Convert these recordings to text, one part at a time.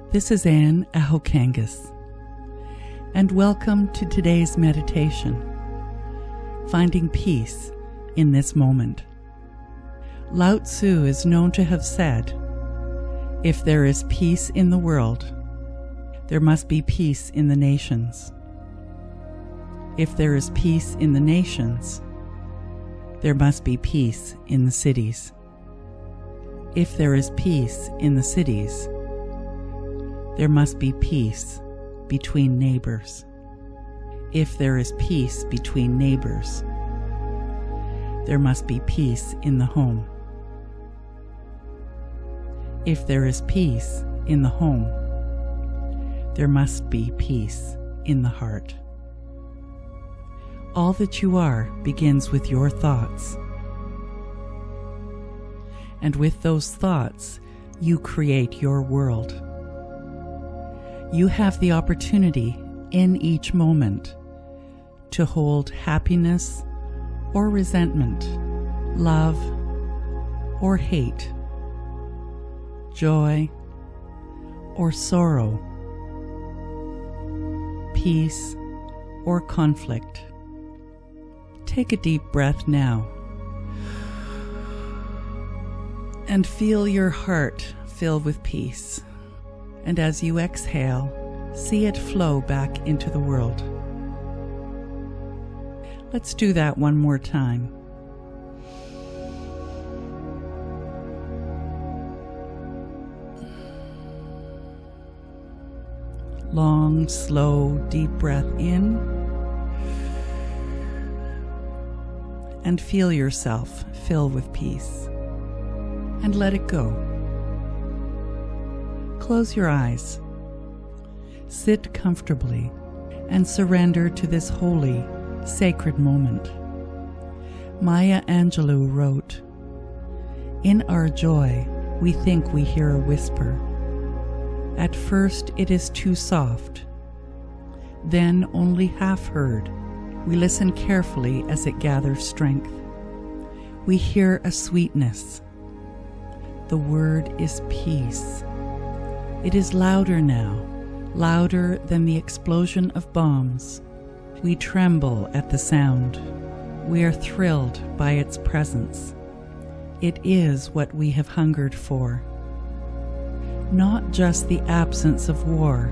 This is Anne Ahokangas, and welcome to today's meditation, Finding Peace in This Moment. Rousseau is known to have said, "If there is peace in the world, there must be peace in the nations. If there is peace in the nations, there must be peace in the cities. If there is peace in the cities, there must be peace between neighbors. If there is peace between neighbors, there must be peace in the home. If there is peace in the home, there must be peace in the heart." All that you are begins with your thoughts. And with those thoughts, you create your world. You have the opportunity in each moment to hold happiness or resentment, love or hate, joy or sorrow, peace or conflict. Take a deep breath now and feel your heart fill with peace. And as you exhale, see it flow back into the world. Let's do that one more time. Long, slow, deep breath in. And feel yourself fill with peace. And let it go. Close your eyes. Sit comfortably and surrender to this holy, sacred moment. Maya Angelou wrote, "In our joy, we think we hear a whisper. At first it is too soft, then only half heard. We listen carefully as it gathers strength. We hear a sweetness. The word is peace. It is louder now, louder than the explosion of bombs. We tremble at the sound. We are thrilled by its presence. It is what we have hungered for. Not just the absence of war,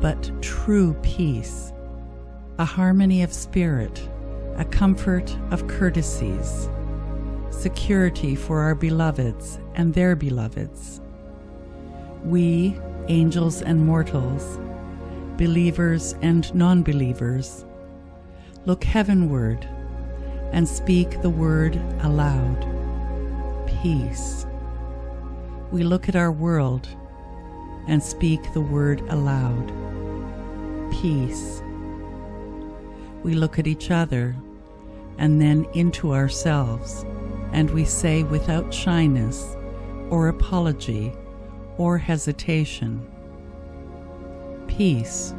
but true peace, a harmony of spirit, a comfort of courtesies, security for our beloveds and their beloveds. We, angels and mortals, believers and non-believers, look heavenward and speak the word aloud, peace. We look at our world and speak the word aloud, peace. We look at each other and then into ourselves, and we say without shyness or apology or hesitation, "Peace,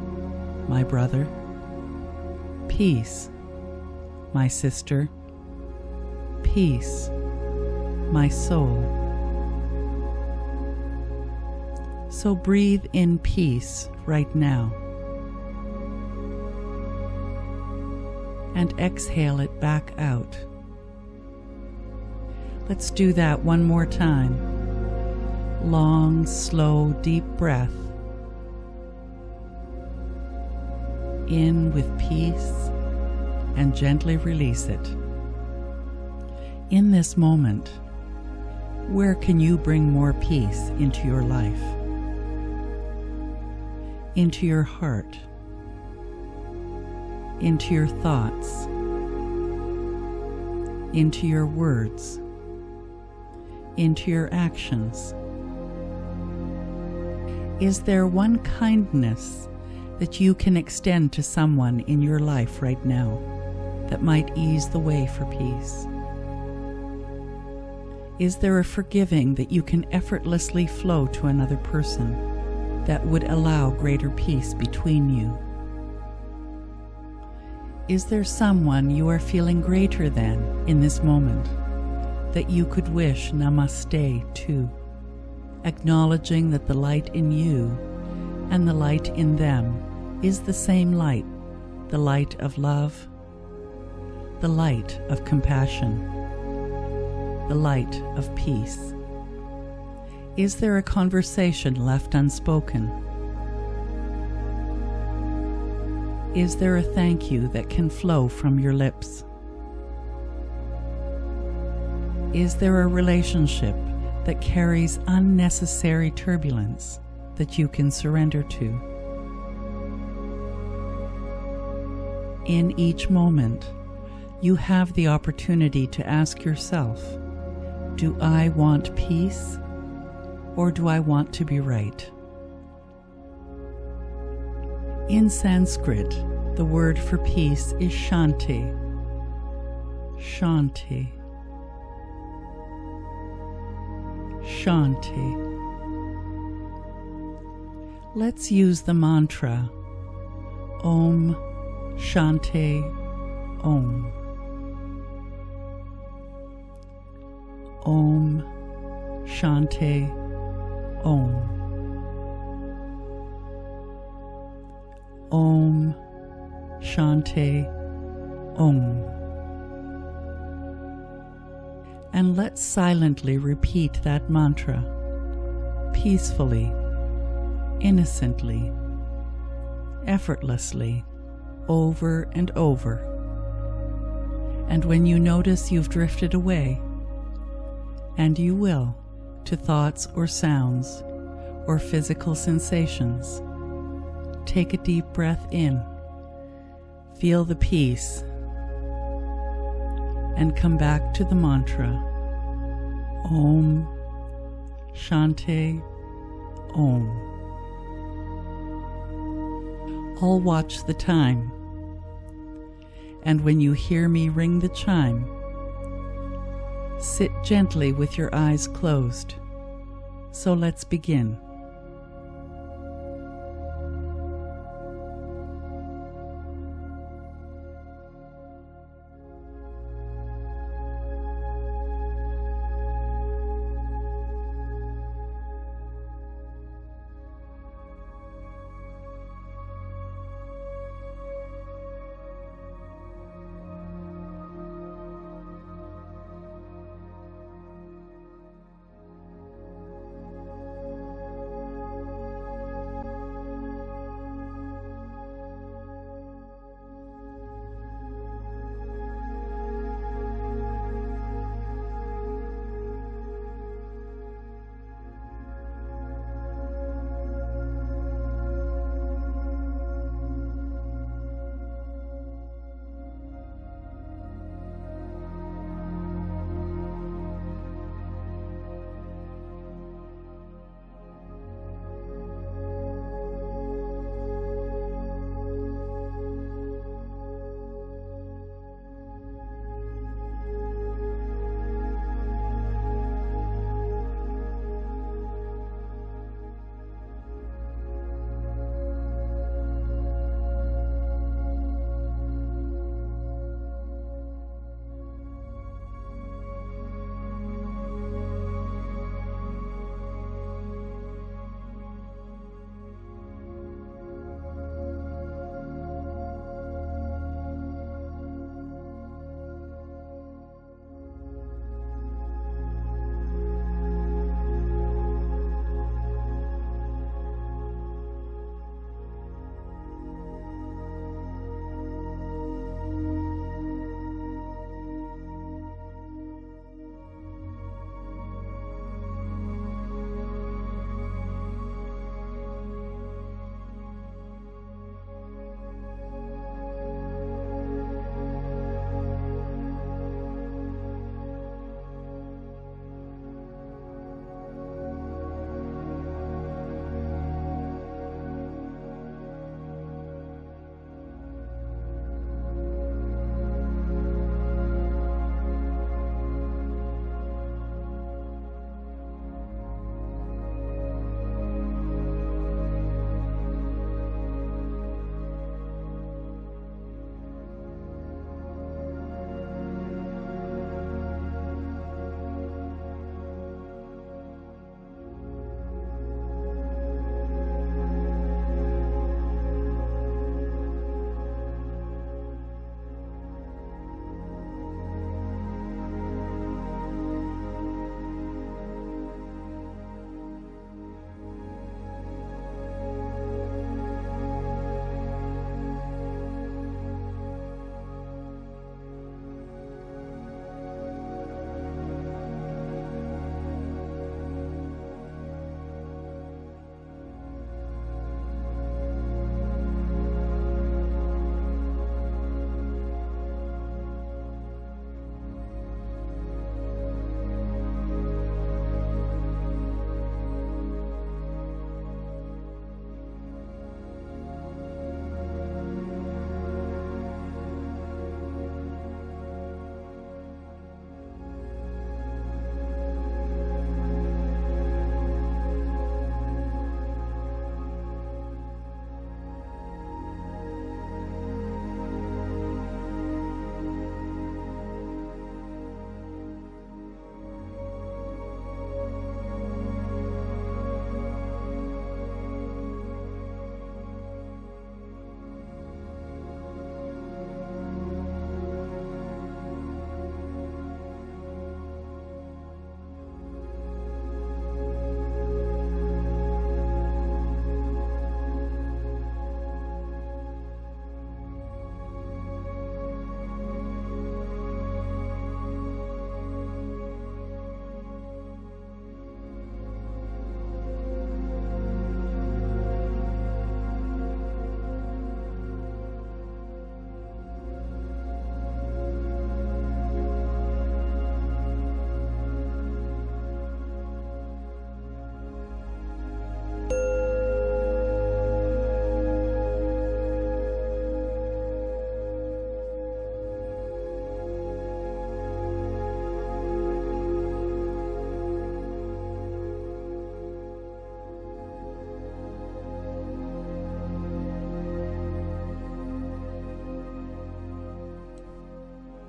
my brother. Peace, my sister. Peace, my soul." So breathe in peace right now, and exhale it back out. Let's do that one more time. Long, slow, deep breath. In with peace and gently release it. In this moment, where can you bring more peace into your life? Into your heart, into your thoughts, into your words, into your actions. Is there one kindness that you can extend to someone in your life right now that might ease the way for peace? Is there a forgiving that you can effortlessly flow to another person that would allow greater peace between you? Is there someone you are feeling greater than in this moment that you could wish namaste to acknowledging that the light in you and the light in them is the same light, the light of love, the light of compassion, the light of peace. Is there a conversation left unspoken? Is there a thank you that can flow from your lips? Is there a relationship that carries unnecessary turbulence that you can surrender to? In each moment, you have the opportunity to ask yourself, do I want peace or do I want to be right? In Sanskrit, the word for peace is shanti. Shanti. Shanti. Let's use the mantra Om Shanti Om. Om Shanti Om. Om Shanti Om. And let's silently repeat that mantra, peacefully, innocently, effortlessly, over and over. And when you notice you've drifted away, and you will, to thoughts or sounds or physical sensations, take a deep breath in, feel the peace, and come back to the mantra, Om Shanti Om. I'll watch the time, and when you hear me ring the chime, sit gently with your eyes closed. So let's begin.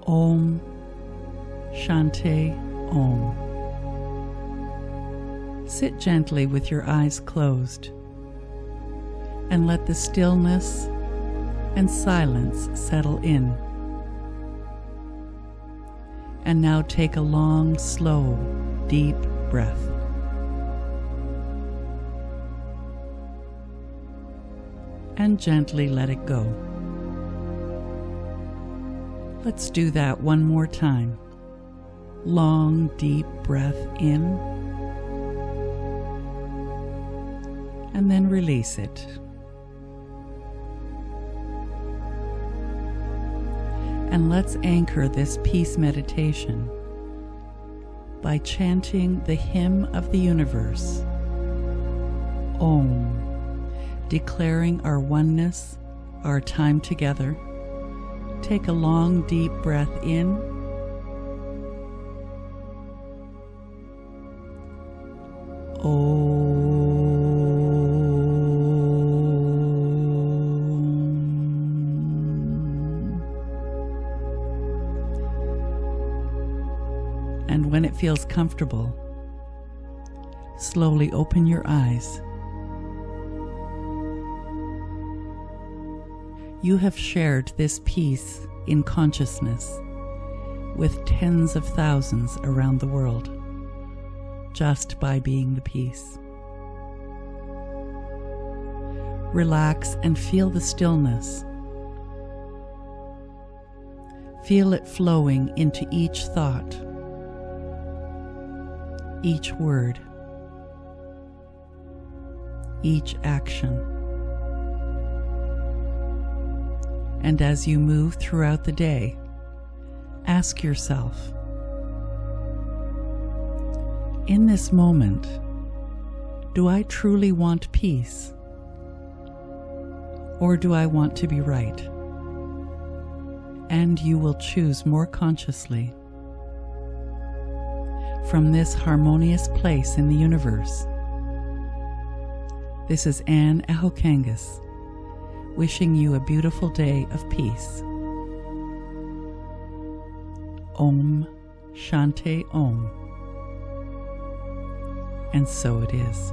Om Shanti Om. Sit gently with your eyes closed and let the stillness and silence settle in. And now take a long, slow, deep breath. And gently let it go. Let's do that one more time. Long, deep breath in, and then release it. And let's anchor this peace meditation by chanting the hymn of the universe, Om, declaring our oneness, our time together. Take a long, deep breath in, Om. And when it feels comfortable, slowly open your eyes. You have shared this peace in consciousness with tens of thousands around the world, just by being the peace. Relax and feel the stillness. Feel it flowing into each thought, each word, each action. And as you move throughout the day, ask yourself, in this moment, do I truly want peace? Or do I want to be right? And you will choose more consciously from this harmonious place in the universe. This is Anne Ahokangas, wishing you a beautiful day of peace. Om Shanti Om. And so it is.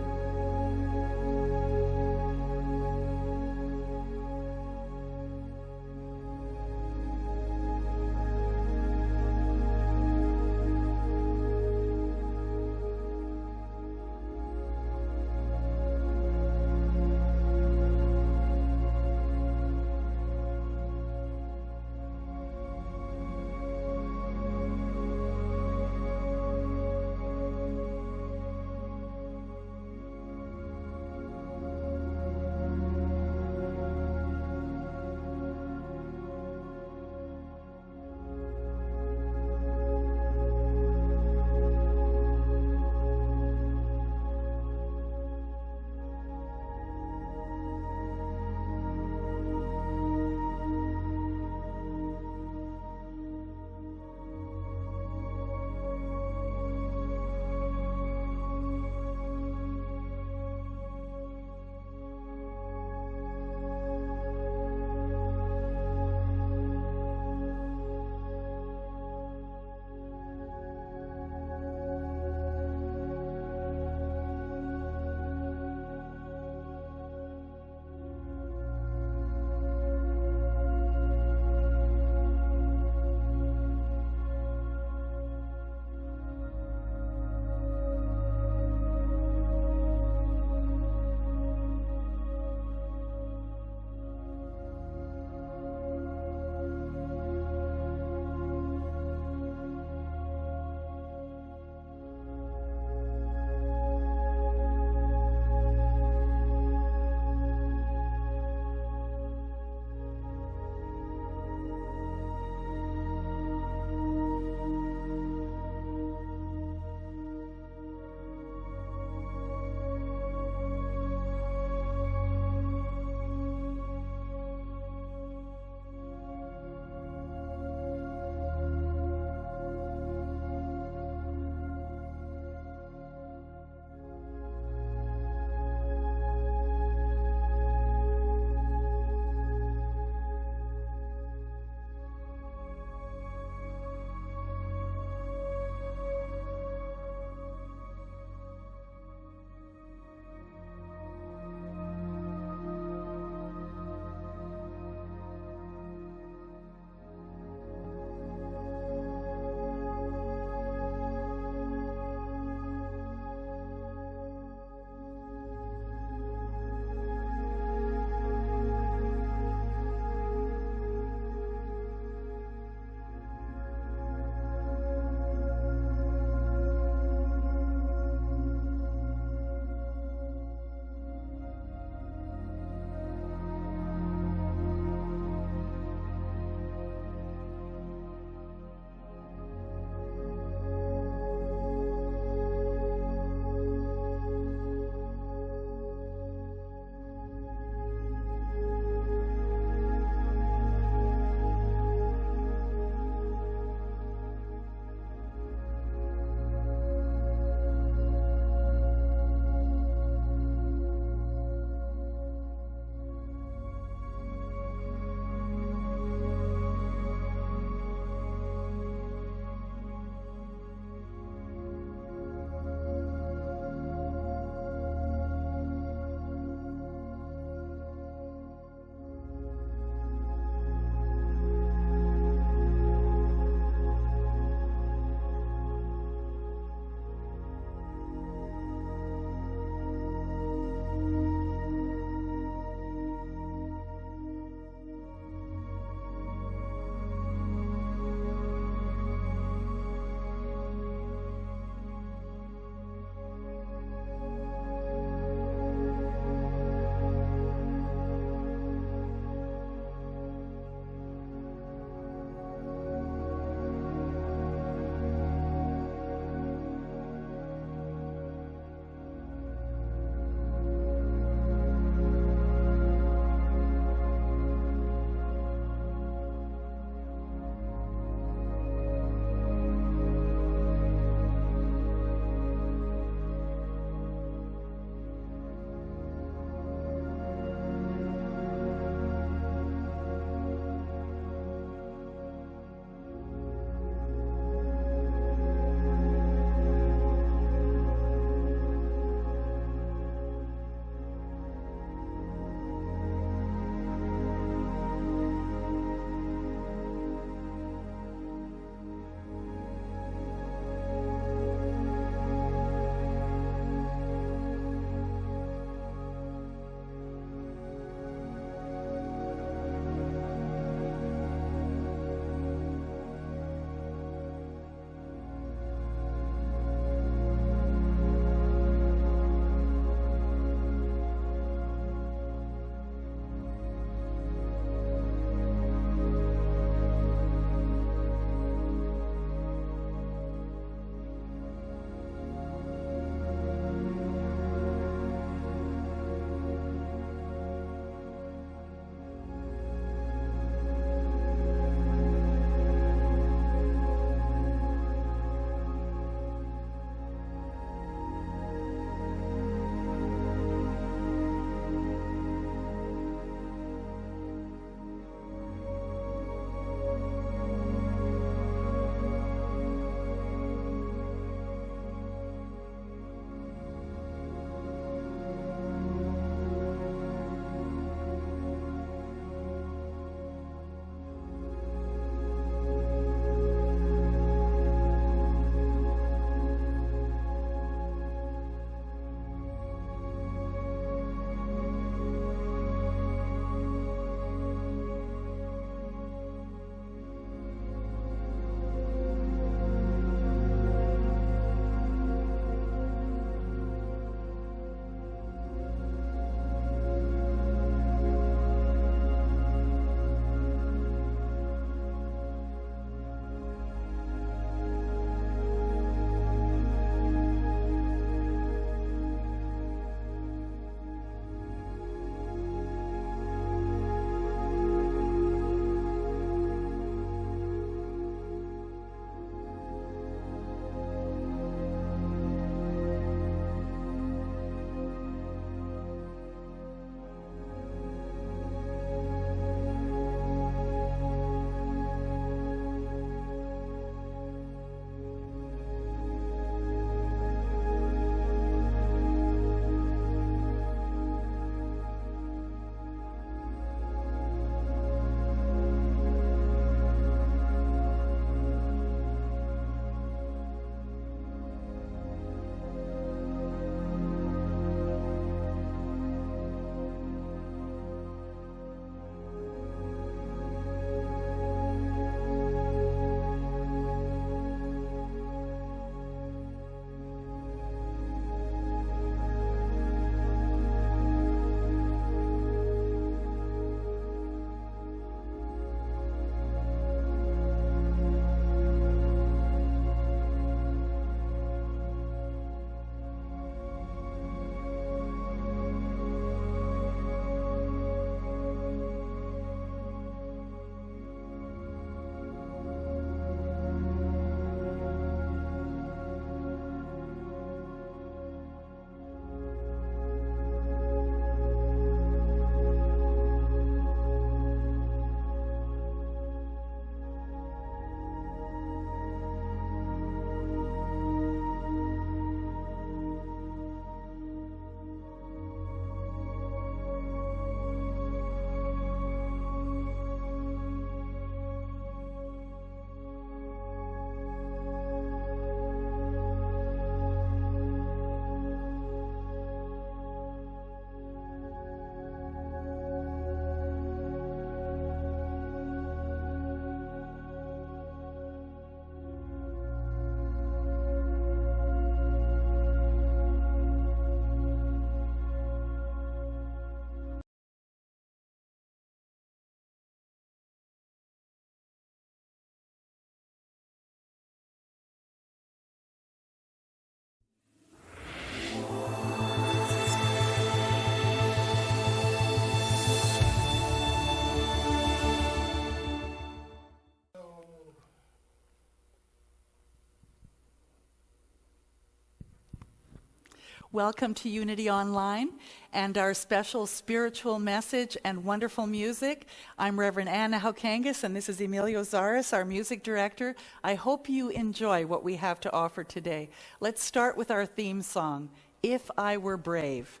Welcome to Unity Online and our special spiritual message and wonderful music. I'm Reverend Anna Haukangas, and this is Emilio Zaras, our music director. I hope you enjoy what we have to offer today. Let's start with our theme song, If I Were Brave.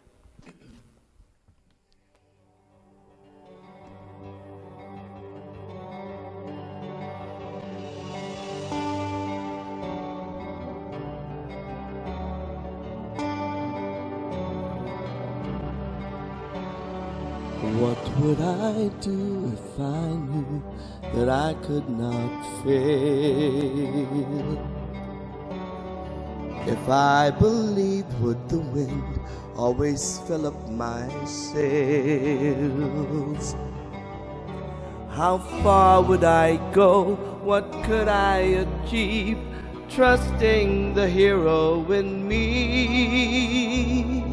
What would I do if I knew that I could not fail? If I believed, would the wind always fill up my sails? How far would I go? What could I achieve? Trusting the hero in me.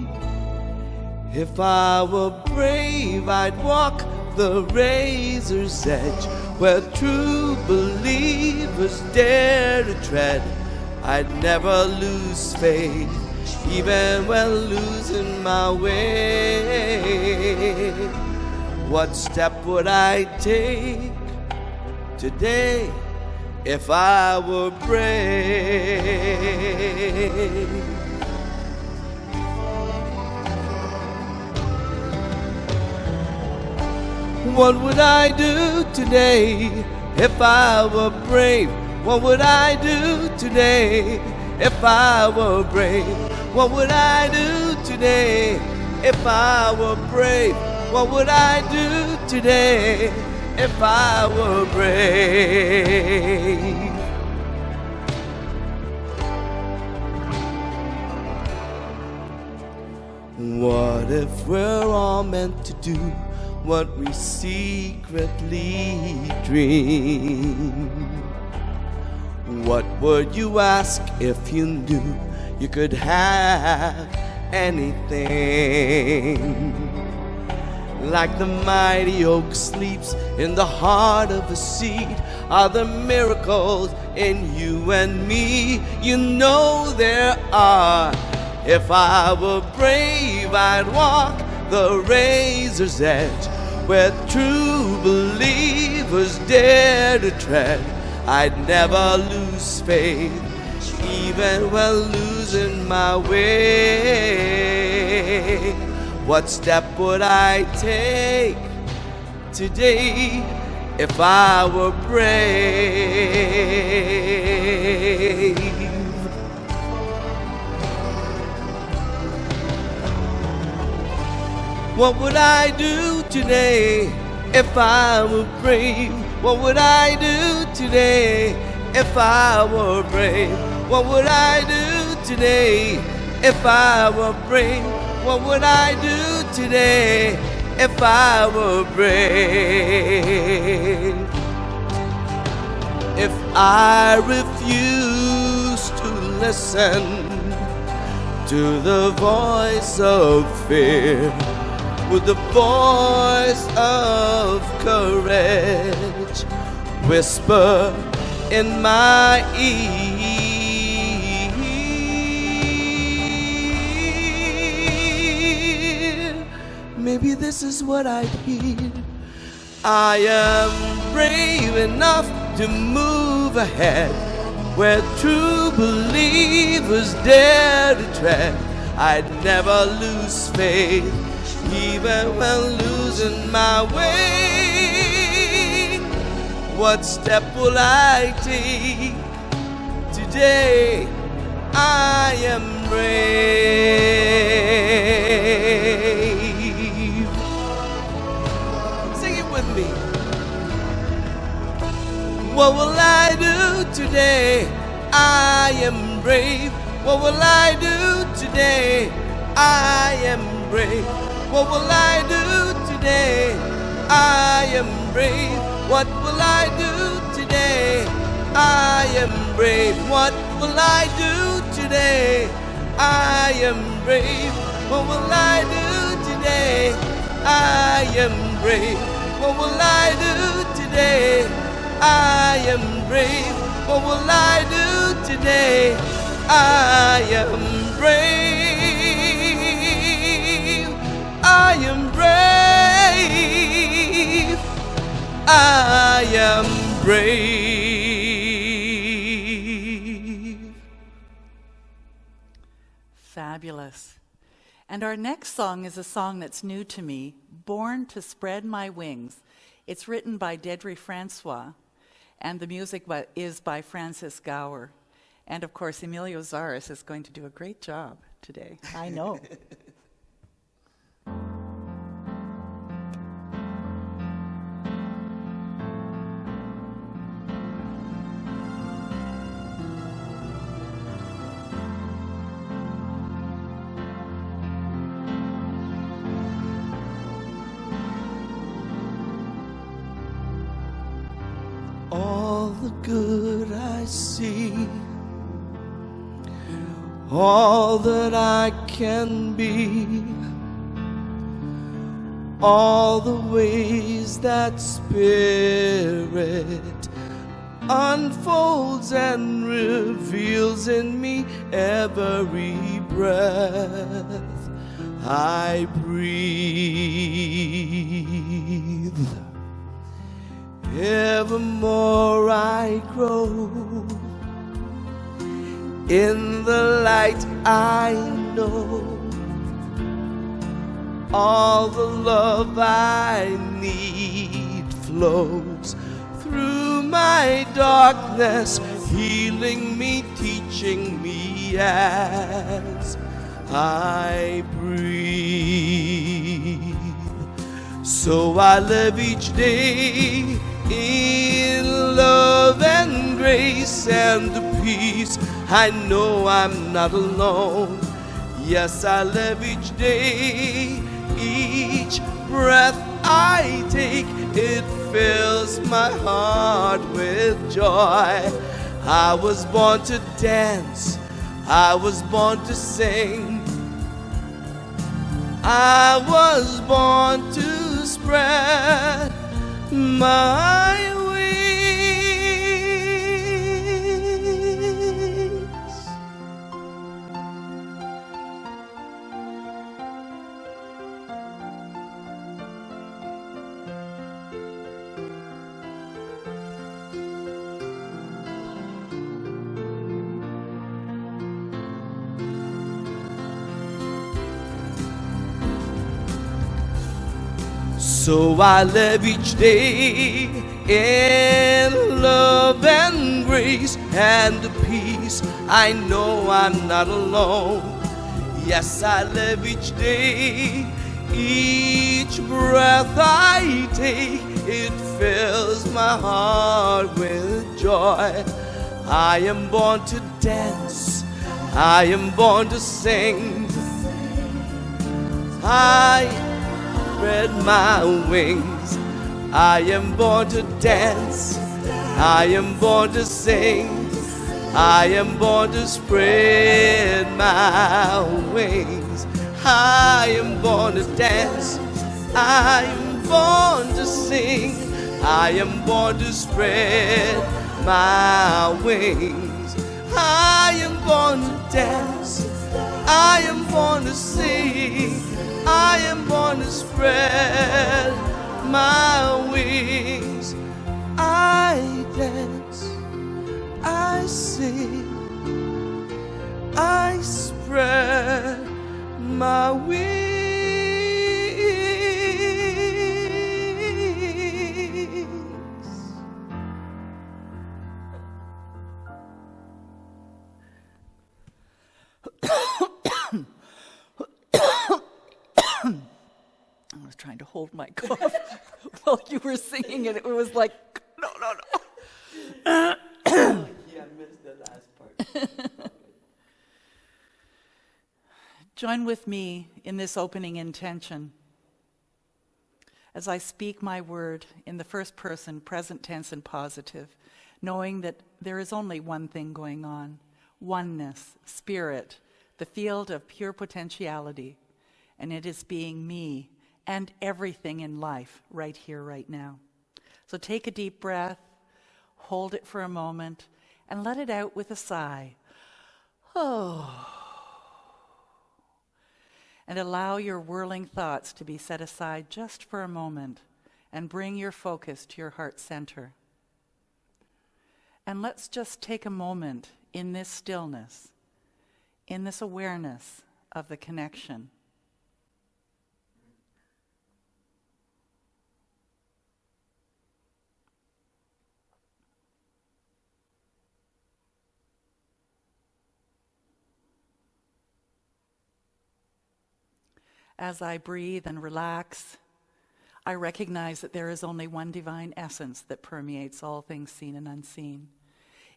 If I were brave, I'd walk the razor's edge where true believers dare to tread. I'd never lose faith, even when losing my way. What step would I take today if I were brave? What would I do today if I were brave? What would I do today if I were brave? What would I do today if I were brave? What would I do today if I were brave? What if we're all meant to do what we secretly dream? What would you ask if you knew you could have anything? Like the mighty oak sleeps in the heart of a seed are the miracles in you and me. You know there are. If I were brave, I'd walk the razor's edge where true believers dare to tread. I'd never lose faith, even when losing my way. What step would I take today if I were brave? What would I do today if I were brave? What would I do today if I were brave? What would I do today if I were brave? What would I do today if I were brave? If I refuse to listen to the voice of fear, with the voice of courage whisper in my ear, maybe this is what I'd hear. I am brave enough to move ahead where true believers dare to tread. I'd never lose faith, even when losing my way. What step will I take today? I am brave. Sing it with me. What will I do today? I am brave. What will I do today? I am brave. What will I do today? I am brave. What will I do today? I am brave. What will I do today? I am brave. What will I do today? I am brave. What will I do today? I am brave. What will I do today? I am brave. I am brave. Fabulous. And our next song is a song that's new to me, Born to Spread My Wings. It's written by Dedry Francois, and the music is by Francis Gower. And of course, Emilio Zaris is going to do a great job today. I know. All the good I see, all that I can be, all the ways that Spirit unfolds and reveals in me, every breath I breathe. Evermore I grow in the light I know. All the love I need flows through my darkness, healing me, teaching me as I breathe. So I live each day in love and grace and peace. I know I'm not alone. Yes, I live each day, each breath I take, it fills my heart with joy. I was born to dance, I was born to sing, I was born to spread my wings. So I live each day in love and grace and peace. I know I'm not alone. Yes, I live each day, each breath I take, it fills my heart with joy. I am born to dance, I am born to sing, I spread my wings. I am born to dance, I am born to sing, I am born to spread my wings. I am born to dance, I am born to sing, I am born to spread my wings. I am born to dance, I am born to sing, I am born to spread my wings. I dance, I sing, I spread my wings. I was trying to hold my cough while you were singing it. It was like, no. Yeah, I missed the last part. Join with me in this opening intention as I speak my word in the first person, present tense and positive, knowing that there is only one thing going on: oneness, spirit, the field of pure potentiality, and it is being me and everything in life right here, right now. So take a deep breath, hold it for a moment, and let it out with a sigh. Oh. And allow your whirling thoughts to be set aside just for a moment and bring your focus to your heart center. And let's just take a moment in this stillness, in this awareness of the connection. As I breathe and relax, I recognize that there is only one divine essence that permeates all things seen and unseen.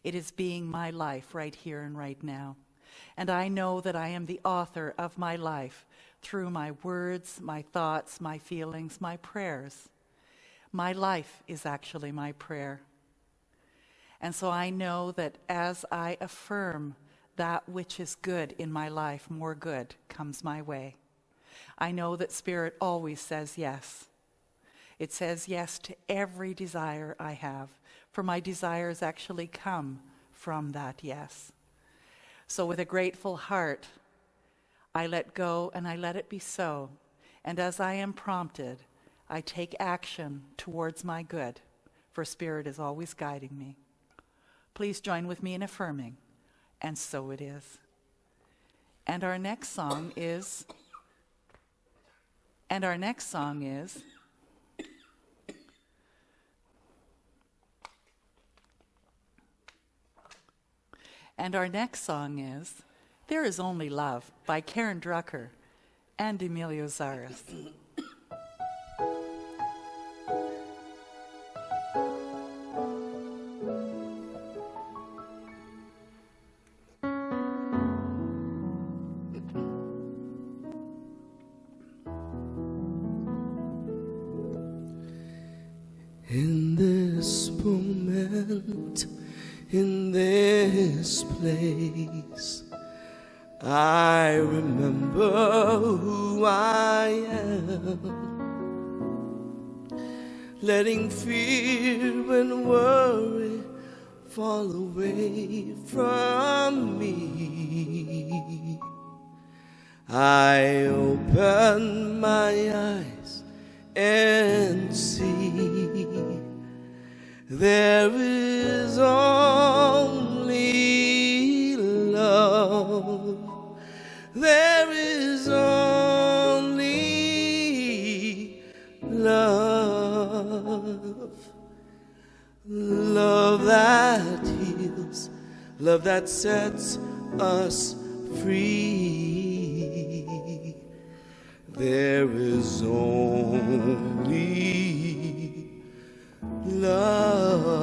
It is being my life right here and right now. And I know that I am the author of my life through my words, my thoughts, my feelings, my prayers. My life is actually my prayer. And so I know that as I affirm that which is good in my life, more good comes my way. I know that Spirit always says yes. It says yes to every desire I have, for my desires actually come from that yes. So with a grateful heart, I let go and I let it be so. And as I am prompted, I take action towards my good, for Spirit is always guiding me. Please join with me in affirming, and so it is. And our next song is... And our next song is, There Is Only Love by Karen Drucker and Emilio Zaras. In this moment, in this place, I remember who I am, letting fear and worry fall away from me. I open my eyes and see there is only love. There is only love. Love that heals, love that sets us free. There is only love.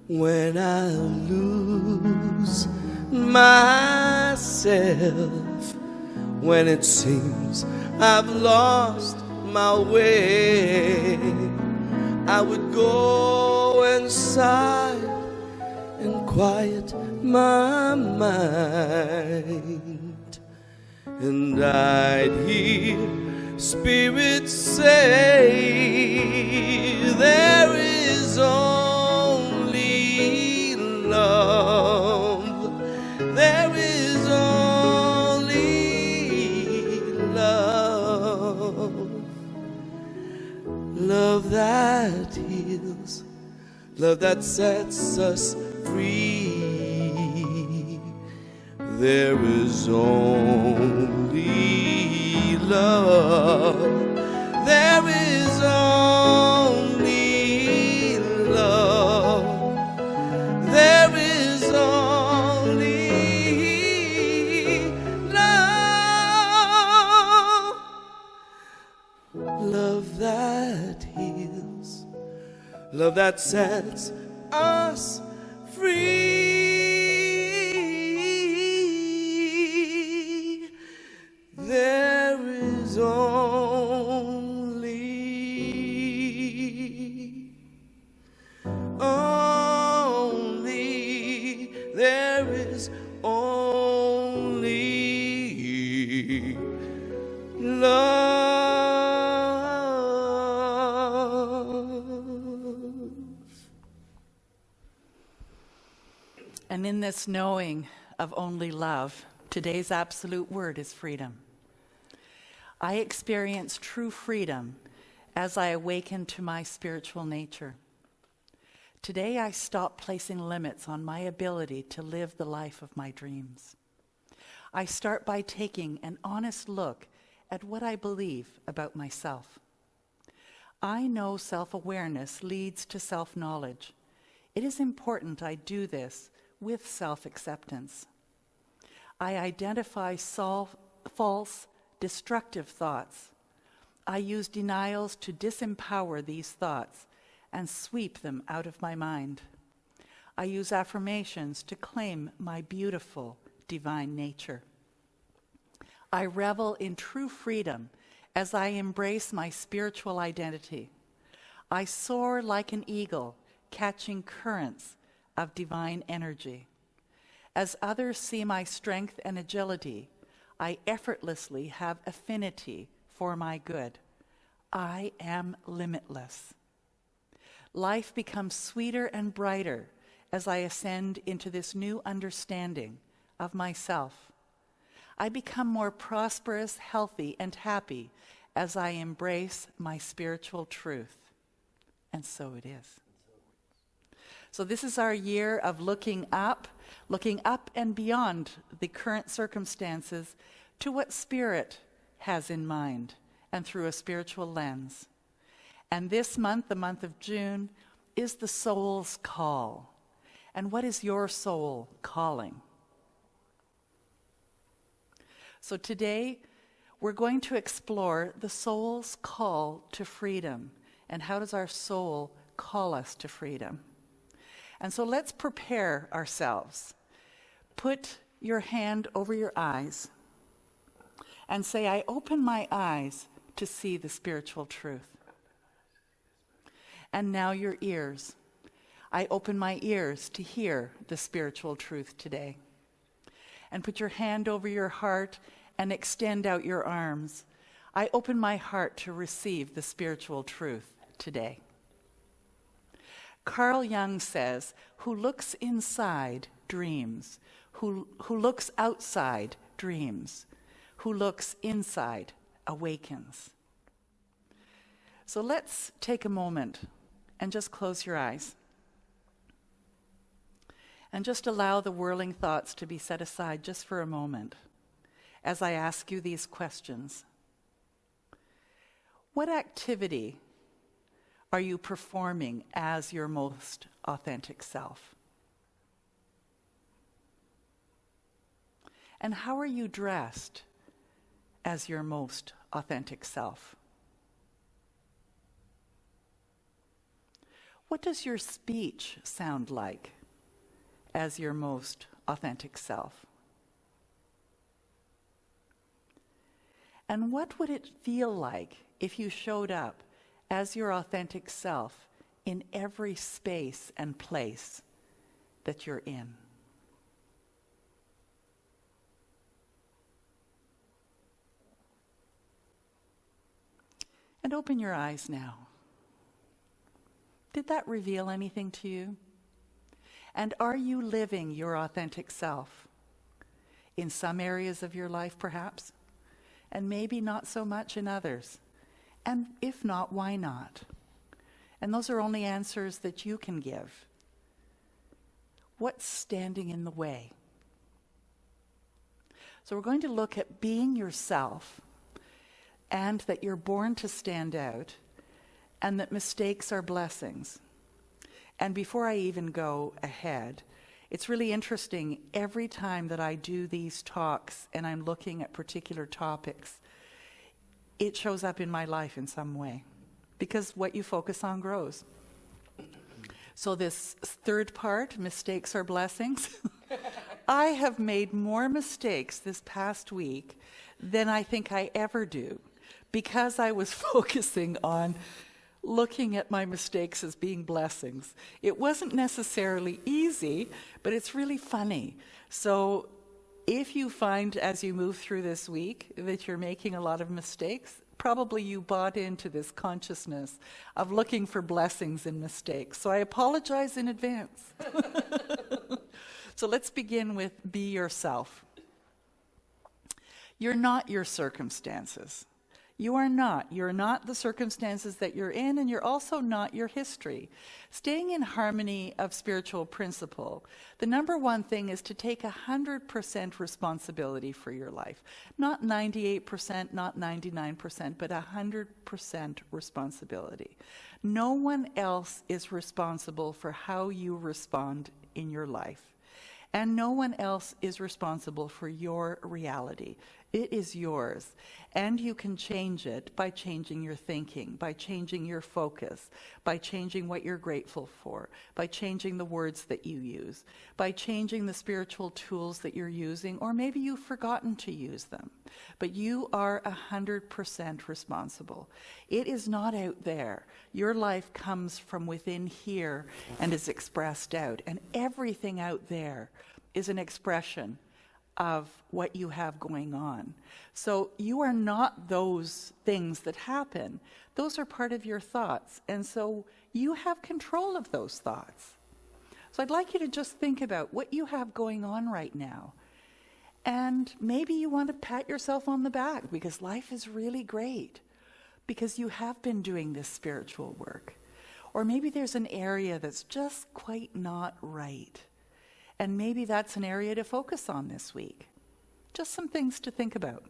When I lose myself, when it seems I've lost my way, I would go inside and quiet my mind, and I'd hear Spirit say, there is only love. There is only love. Love that heals, love that sets us free. There is only love. There is only love. There is only love. Love that heals, love that sets us free. There is only there is only love. And in this knowing of only love, Today's absolute word is freedom. I experience true freedom as I awaken to my spiritual nature. Today I stop placing limits on my ability to live the life of my dreams. I start by taking an honest look at what I believe about myself. I know self-awareness leads to self-knowledge. It is important I do this with self-acceptance. I identify false, destructive thoughts. I use denials to disempower these thoughts and sweep them out of my mind. I use affirmations to claim my beautiful, divine nature. I revel in true freedom as I embrace my spiritual identity. I soar like an eagle, catching currents of divine energy. As others see my strength and agility, I effortlessly have affinity for my good. I am limitless. Life becomes sweeter and brighter as I ascend into this new understanding of myself. I become more prosperous, healthy, and happy as I embrace my spiritual truth. And so it is. So this is our year of looking up and beyond the current circumstances to what Spirit has in mind and through a spiritual lens. And this month, the month of June, is the soul's call. And what is your soul calling? So today, we're going to explore the soul's call to freedom. And how does our soul call us to freedom? And so let's prepare ourselves. Put your hand over your eyes and say, I open my eyes to see the spiritual truth. And now your ears. I open my ears to hear the spiritual truth today. And put your hand over your heart and extend out your arms. I open my heart to receive the spiritual truth today. Carl Jung says, who looks inside dreams, who looks outside dreams, who looks inside awakens. So let's take a moment and just close your eyes. And just allow the whirling thoughts to be set aside just for a moment as I ask you these questions. What activity are you performing as your most authentic self? And how are you dressed as your most authentic self? What does your speech sound like as your most authentic self? And what would it feel like if you showed up as your authentic self in every space and place that you're in? And open your eyes now. Did that reveal anything to you? And are you living your authentic self? In some areas of your life, perhaps, and maybe not so much in others. And if not, why not? And those are only answers that you can give. What's standing in the way? So we're going to look at being yourself, and that you're born to stand out, and that mistakes are blessings. And before I even go ahead, it's really interesting, every time that I do these talks and I'm looking at particular topics, it shows up in my life in some way, because what you focus on grows. So this third part, mistakes are blessings, I have made more mistakes this past week than I think I ever do, because I was focusing on looking at my mistakes as being blessings. It wasn't necessarily easy, but it's really funny. So if you find as you move through this week that you're making a lot of mistakes, probably you bought into this consciousness of looking for blessings in mistakes. So I apologize in advance. So let's begin with be yourself. You're not your circumstances. You are not. You're not the circumstances that you're in, and you're also not your history. Staying in harmony of spiritual principle, the number one thing is to take 100% responsibility for your life. Not 98%, not 99%, but 100% responsibility. No one else is responsible for how you respond in your life. And no one else is responsible for your reality. It is yours. And you can change it by changing your thinking, by changing your focus, by changing what you're grateful for, by changing the words that you use, by changing the spiritual tools that you're using, or maybe you've forgotten to use them. But you are 100% responsible. It is not out there. Your life comes from within here and is expressed out. And everything out there is an expression of what you have going on. So you are not those things that happen. Those are part of your thoughts. And so you have control of those thoughts. So I'd like you to just think about what you have going on right now. And maybe you want to pat yourself on the back because life is really great, because you have been doing this spiritual work. Or maybe there's an area that's just quite not right. And maybe that's an area to focus on this week. Just some things to think about.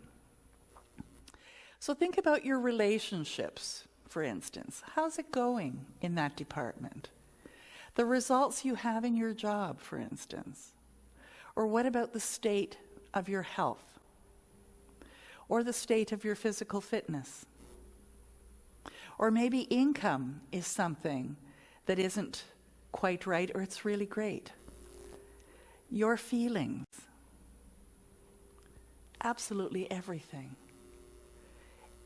So think about your relationships, for instance. How's it going in that department? The results you have in your job, for instance. Or what about the state of your health? Or the state of your physical fitness? Or maybe income is something that isn't quite right, or it's really great. Your feelings, absolutely everything.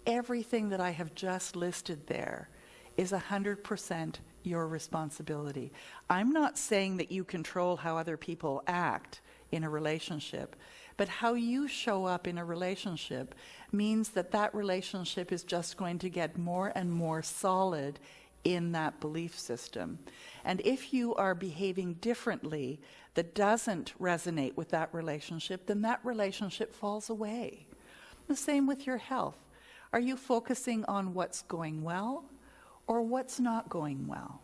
Everything that I have just listed there is 100% your responsibility. I'm not saying that you control how other people act in a relationship, but how you show up in a relationship means that that relationship is just going to get more and more solid in that belief system. And if you are behaving differently that doesn't resonate with that relationship, then that relationship falls away. The same with your health. Are you focusing on what's going well or what's not going well?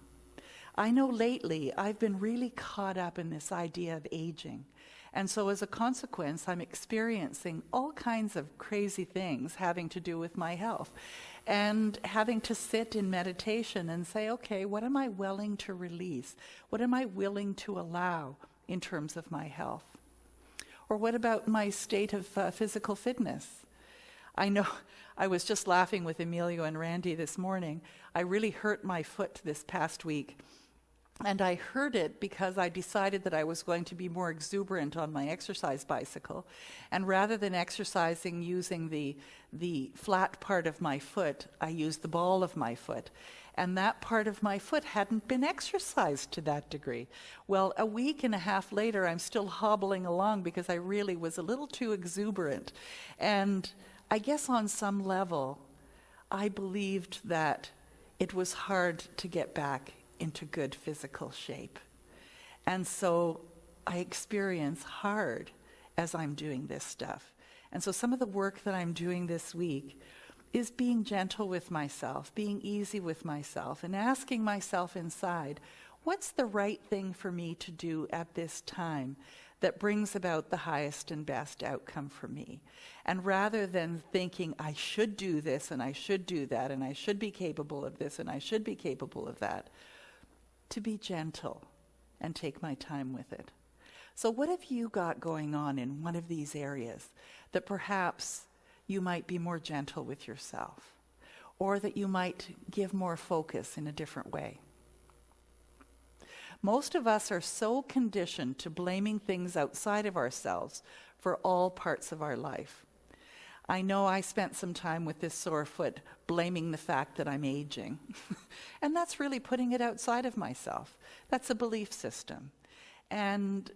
I know lately I've been really caught up in this idea of aging. And so as a consequence, I'm experiencing all kinds of crazy things having to do with my health. And having to sit in meditation and say, okay, what am I willing to release? What am I willing to allow in terms of my health? Or what about my state of physical fitness? I know I was just laughing with Emilio and Randy this morning. I really hurt my foot this past week. And I hurt it because I decided that I was going to be more exuberant on my exercise bicycle. And rather than exercising using the flat part of my foot, I used the ball of my foot. And that part of my foot hadn't been exercised to that degree. Well, a week and a half later, I'm still hobbling along because I really was a little too exuberant. And I guess on some level, I believed that it was hard to get back into good physical shape. And so I experience hard as I'm doing this stuff. And so some of the work that I'm doing this week is being gentle with myself, being easy with myself, and asking myself inside, what's the right thing for me to do at this time that brings about the highest and best outcome for me? And rather than thinking, I should do this, and I should do that, and I should be capable of this, and I should be capable of that, to be gentle and take my time with it. So what have you got going on in one of these areas that perhaps you might be more gentle with yourself, or that you might give more focus in a different way? Most of us are so conditioned to blaming things outside of ourselves for all parts of our life. I know I spent some time with this sore foot blaming the fact that I'm aging. And that's really putting it outside of myself. That's a belief system. And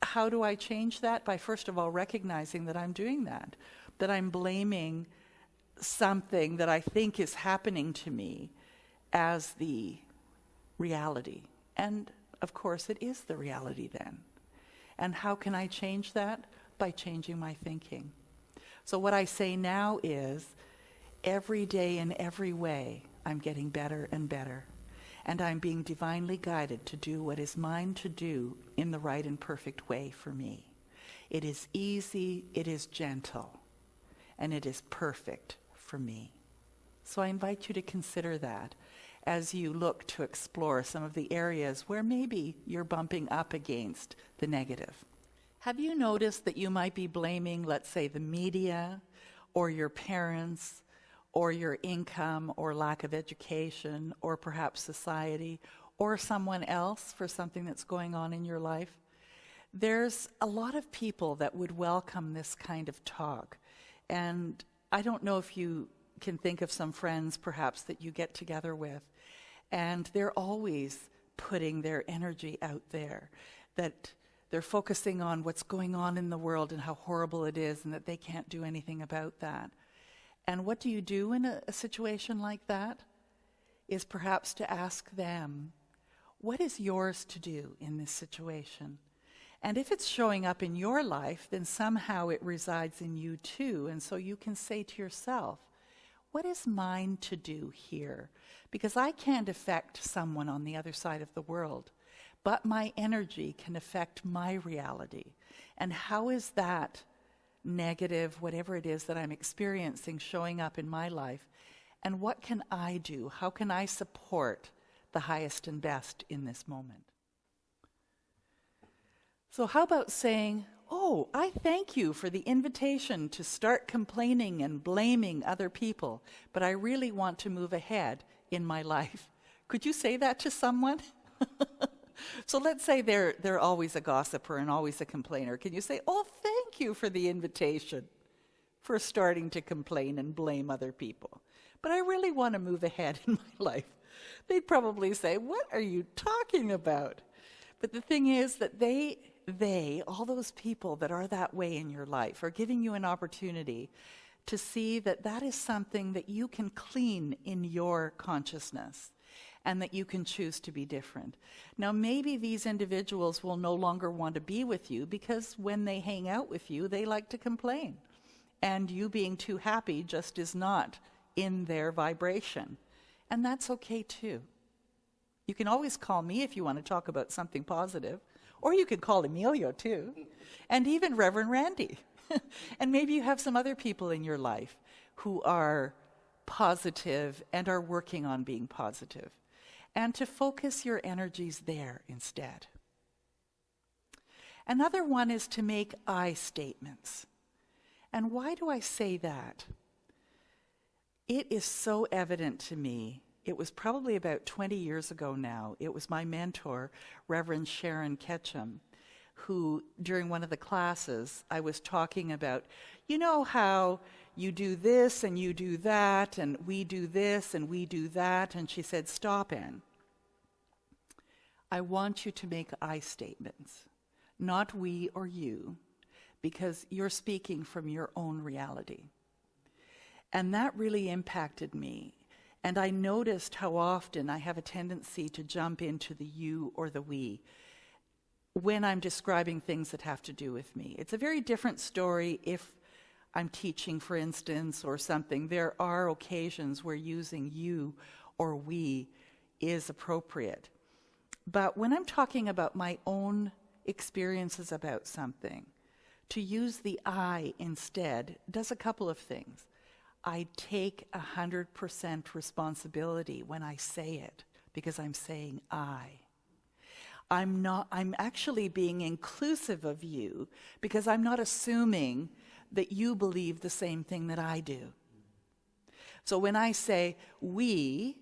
how do I change that? By first of all recognizing that I'm doing that I'm blaming something that I think is happening to me as the reality. And of course it is the reality then. And how can I change that? By changing my thinking. So what I say now is, every day in every way, I'm getting better and better. And I'm being divinely guided to do what is mine to do in the right and perfect way for me. It is easy, it is gentle, and it is perfect for me. So I invite you to consider that as you look to explore some of the areas where maybe you're bumping up against the negative. Have you noticed that you might be blaming, let's say, the media or your parents or your income or lack of education or perhaps society or someone else for something that's going on in your life? There's a lot of people that would welcome this kind of talk. And I don't know if you can think of some friends perhaps that you get together with, and they're always putting their energy out there, that they're focusing on what's going on in the world and how horrible it is and that they can't do anything about that. And what do you do in a situation like that? Is perhaps to ask them, what is yours to do in this situation? And if it's showing up in your life, then somehow it resides in you too. And so you can say to yourself, what is mine to do here? Because I can't affect someone on the other side of the world, but my energy can affect my reality. And how is that negative, whatever it is that I'm experiencing, showing up in my life? And what can I do? How can I support the highest and best in this moment? So how about saying, oh, I thank you for the invitation to start complaining and blaming other people, but I really want to move ahead in my life. Could you say that to someone? So let's say they're always a gossiper and always a complainer. Can you say, oh, thank you for the invitation for starting to complain and blame other people, but I really want to move ahead in my life? They'd probably say, what are you talking about? But the thing is that they, all those people that are that way in your life, are giving you an opportunity to see that that is something that you can clean in your consciousness and that you can choose to be different. Now, maybe these individuals will no longer want to be with you because when they hang out with you, they like to complain. And you being too happy just is not in their vibration. And that's okay too. You can always call me if you want to talk about something positive, or you could call Emilio too, and even Reverend Randy. And maybe you have some other people in your life who are positive and are working on being positive, and to focus your energies there instead. Another one is to make I statements. And why do I say that? It is so evident to me. It was probably about 20 years ago now. It was my mentor, Reverend Sharon Ketchum, who, during one of the classes, I was talking about, you know how you do this and you do that, and we do this and we do that. And she said, stop, Anne. I want you to make I statements, not we or you, because you're speaking from your own reality. And that really impacted me. And I noticed how often I have a tendency to jump into the you or the we when I'm describing things that have to do with me. It's a very different story if I'm teaching, for instance, or something. There are occasions where using you or we is appropriate. But when I'm talking about my own experiences about something, to use the I instead does a couple of things. I take 100% responsibility when I say it, because I'm saying I'm actually being inclusive of you, because I'm not assuming that you believe the same thing that I do. So when I say we,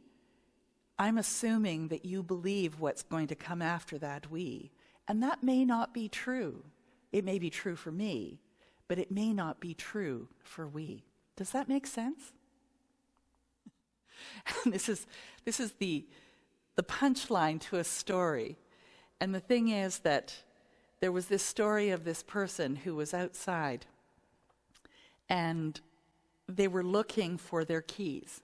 I'm assuming that you believe what's going to come after that we. And that may not be true. It may be true for me, but it may not be true for we. Does that make sense? This is the punchline to a story. And the thing is that there was this story of this person who was outside, and they were looking for their keys.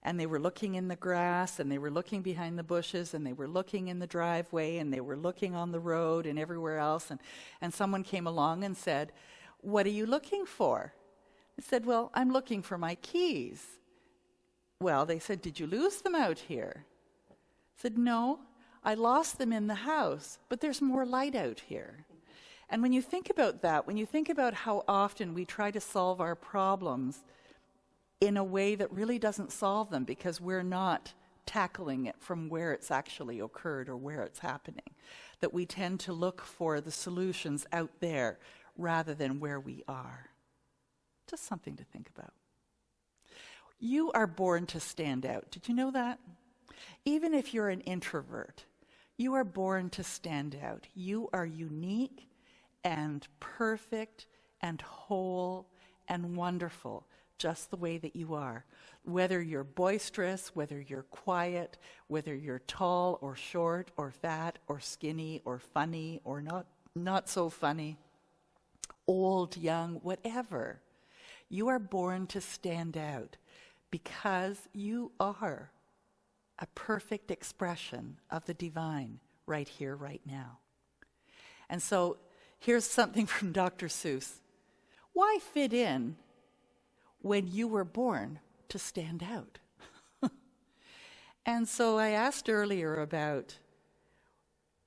And they were looking in the grass, and they were looking behind the bushes, and they were looking in the driveway, and they were looking on the road and everywhere else. And someone came along and said, "What are you looking for?" I said, well, I'm looking for my keys. Well, they said, did you lose them out here? I said, no, I lost them in the house, but there's more light out here. And when you think about that, when you think about how often we try to solve our problems in a way that really doesn't solve them because we're not tackling it from where it's actually occurred or where it's happening, that we tend to look for the solutions out there rather than where we are. Just something to think about. You are born to stand out. Did you know that? Even if you're an introvert, you are born to stand out. You are unique and perfect and whole and wonderful, just the way that you are. Whether you're boisterous, whether you're quiet, whether you're tall or short or fat or skinny or funny or not so funny, old, young, whatever. You are born to stand out because you are a perfect expression of the divine right here, right now. And so here's something from Dr. Seuss. Why fit in when you were born to stand out? And so I asked earlier about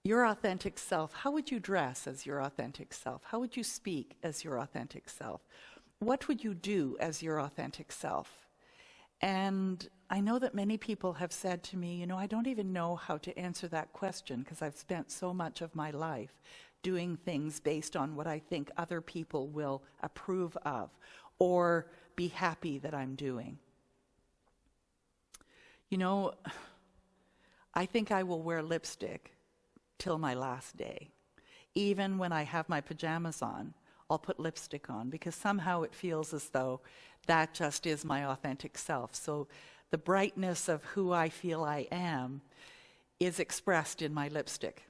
your authentic self. How would you dress as your authentic self? How would you speak as your authentic self? What would you do as your authentic self? And I know that many people have said to me, I don't even know how to answer that question because I've spent so much of my life doing things based on what I think other people will approve of or be happy that I'm doing. I think I will wear lipstick till my last day. Even when I have my pajamas on, I'll put lipstick on because somehow it feels as though that just is my authentic self. So the brightness of who I feel I am is expressed in my lipstick.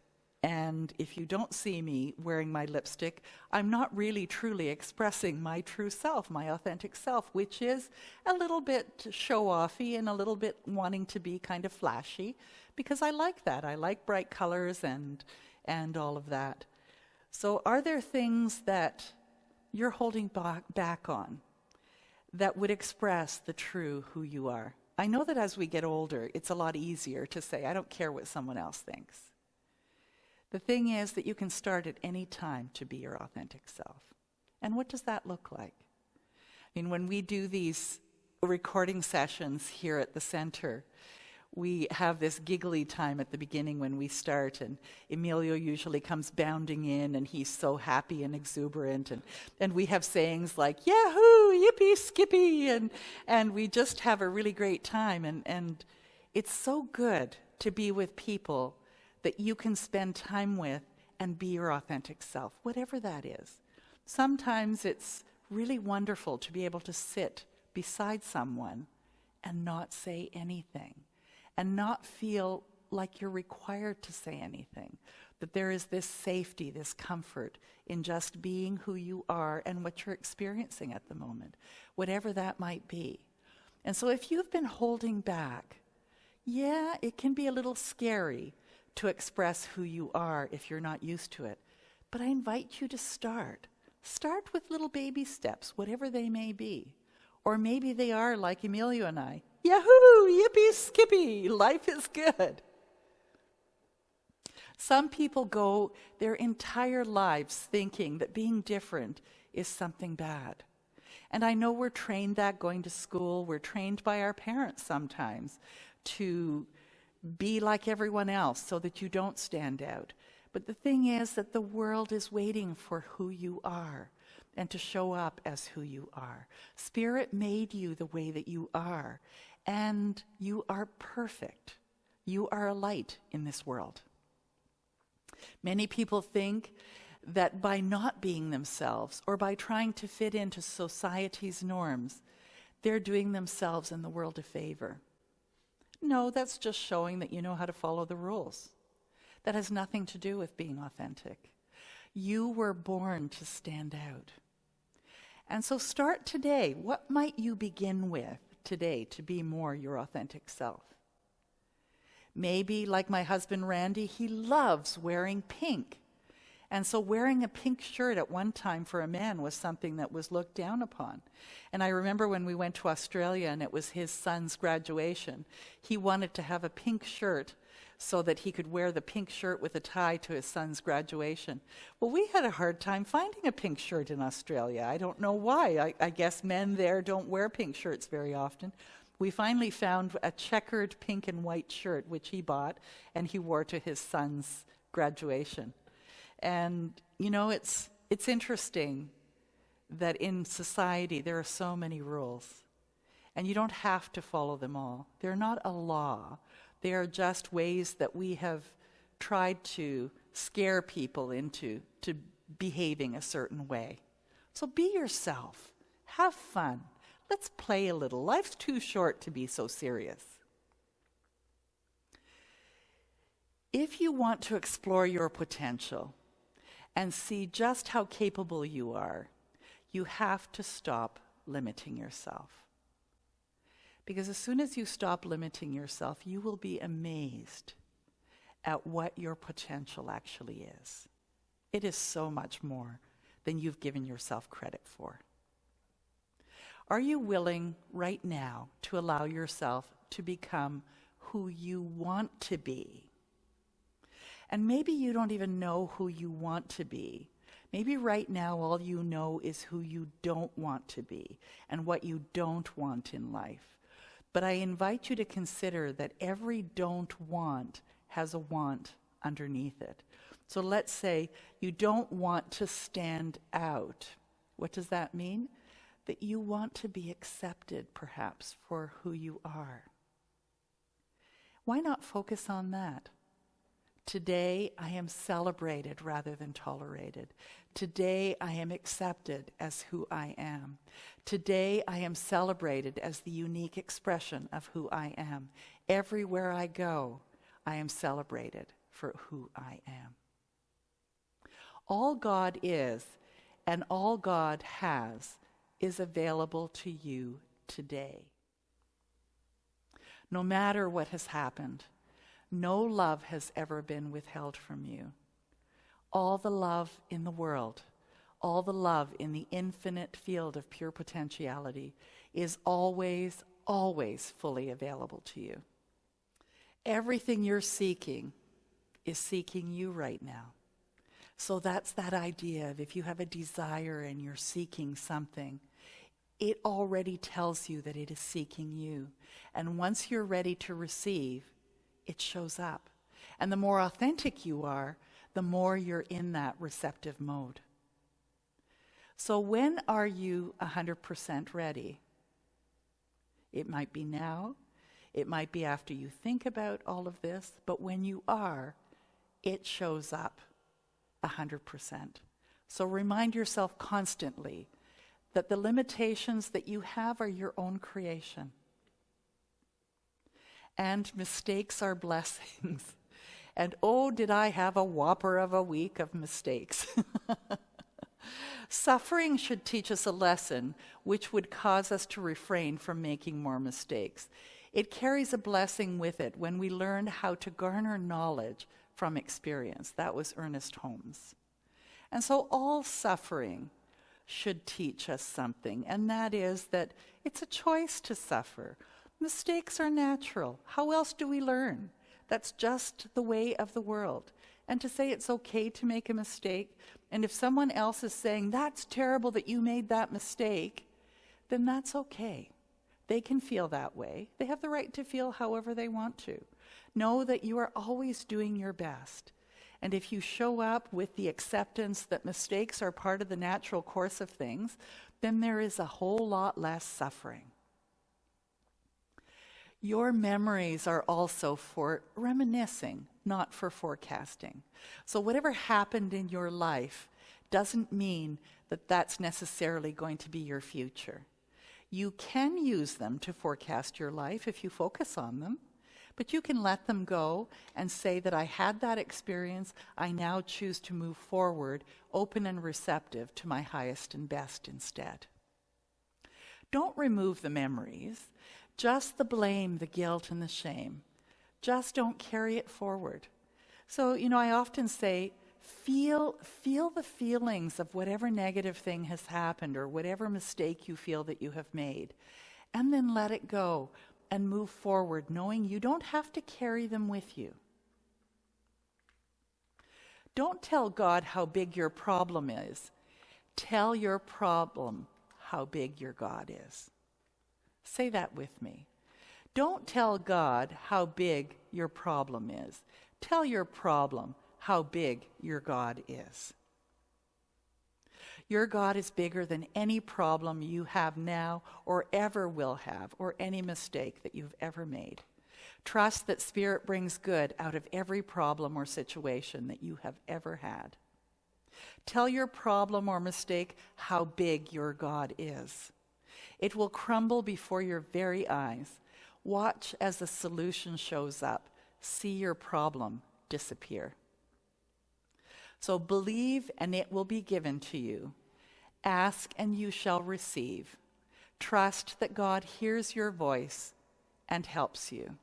And if you don't see me wearing my lipstick, I'm not really truly expressing my true self, my authentic self, which is a little bit show-offy and a little bit wanting to be kind of flashy, because I like that. I like bright colors and all of that. So are there things that you're holding back on that would express the true who you are? I know that as we get older, it's a lot easier to say, I don't care what someone else thinks. The thing is that you can start at any time to be your authentic self. And what does that look like? When we do these recording sessions here at the center, we have this giggly time at the beginning when we start, and Emilio usually comes bounding in, and he's so happy and exuberant, and we have sayings like, yahoo, yippee, skippy, and we just have a really great time, and it's so good to be with people that you can spend time with and be your authentic self, whatever that is. Sometimes it's really wonderful to be able to sit beside someone and not say anything, and not feel like you're required to say anything, that there is this safety, this comfort in just being who you are and what you're experiencing at the moment, whatever that might be. And so if you've been holding back, yeah, it can be a little scary to express who you are if you're not used to it. But I invite you to start. Start with little baby steps, whatever they may be. Or maybe they are like Emilio and I. Yahoo! Yippee skippy! Life is good. Some people go their entire lives thinking that being different is something bad. And I know we're trained that going to school. We're trained by our parents sometimes to be like everyone else so that you don't stand out. But the thing is that the world is waiting for who you are and to show up as who you are. Spirit made you the way that you are, and you are perfect. You are a light in this world. Many people think that by not being themselves or by trying to fit into society's norms, they're doing themselves and the world a favor. No, that's just showing that you know how to follow the rules. That has nothing to do with being authentic. You were born to stand out. And so start today. What might you begin with today to be more your authentic self? Maybe, like my husband Randy, he loves wearing pink. And so wearing a pink shirt at one time for a man was something that was looked down upon. And I remember when we went to Australia and it was his son's graduation, he wanted to have a pink shirt so that he could wear the pink shirt with a tie to his son's graduation. Well, we had a hard time finding a pink shirt in Australia. I don't know why. I guess men there don't wear pink shirts very often. We finally found a checkered pink and white shirt, which he bought, and he wore to his son's graduation. And, you know, it's interesting that in society there are so many rules, and you don't have to follow them all. They're not a law. They are just ways that we have tried to scare people into behaving a certain way. So be yourself. Have fun. Let's play a little. Life's too short to be so serious. If you want to explore your potential and see just how capable you are, you have to stop limiting yourself. Because as soon as you stop limiting yourself, you will be amazed at what your potential actually is. It is so much more than you've given yourself credit for. Are you willing right now to allow yourself to become who you want to be? And maybe you don't even know who you want to be. Maybe right now all you know is who you don't want to be and what you don't want in life. But I invite you to consider that every don't want has a want underneath it. So let's say you don't want to stand out. What does that mean? That you want to be accepted, perhaps, for who you are. Why not focus on that? Today, I am celebrated rather than tolerated. Today, I am accepted as who I am. Today, I am celebrated as the unique expression of who I am. Everywhere I go, I am celebrated for who I am. All God is and all God has is available to you today. No matter what has happened, no love has ever been withheld from you. All the love in the world, all the love in the infinite field of pure potentiality is always, always fully available to you. Everything you're seeking is seeking you right now. So that's that idea of if you have a desire and you're seeking something, it already tells you that it is seeking you. And once you're ready to receive, it shows up. And the more authentic you are, the more you're in that receptive mode. So when are you 100% ready? It might be now. It might be after you think about all of this. But when you are, it shows up 100%. So remind yourself constantly that the limitations that you have are your own creation. And mistakes are blessings. And oh, did I have a whopper of a week of mistakes. Suffering should teach us a lesson which would cause us to refrain from making more mistakes. It carries a blessing with it when we learn how to garner knowledge from experience. That was Ernest Holmes. And so all suffering should teach us something, and that is that it's a choice to suffer. Mistakes are natural. How else do we learn? That's just the way of the world. And to say it's okay to make a mistake, and if someone else is saying, that's terrible that you made that mistake, then that's okay. They can feel that way. They have the right to feel however they want to. Know that you are always doing your best. And if you show up with the acceptance that mistakes are part of the natural course of things, then there is a whole lot less suffering. Your memories are also for reminiscing, not for forecasting. So whatever happened in your life doesn't mean that that's necessarily going to be your future. You can use them to forecast your life if you focus on them, but you can let them go and say that I had that experience, I now choose to move forward, open and receptive to my highest and best instead. Don't remove the memories, just the blame, the guilt, and the shame. Just don't carry it forward. So, I often say, Feel the feelings of whatever negative thing has happened or whatever mistake you feel that you have made. And then let it go and move forward, knowing you don't have to carry them with you. Don't tell God how big your problem is. Tell your problem how big your God is. Say that with me. Don't tell God how big your problem is. Tell your problem how big your God is. Your God is bigger than any problem you have now or ever will have, or any mistake that you've ever made. Trust that Spirit brings good out of every problem or situation that you have ever had. Tell your problem or mistake how big your God is. It will crumble before your very eyes. Watch as the solution shows up. See your problem disappear. So believe and it will be given to you. Ask and you shall receive. Trust that God hears your voice and helps you.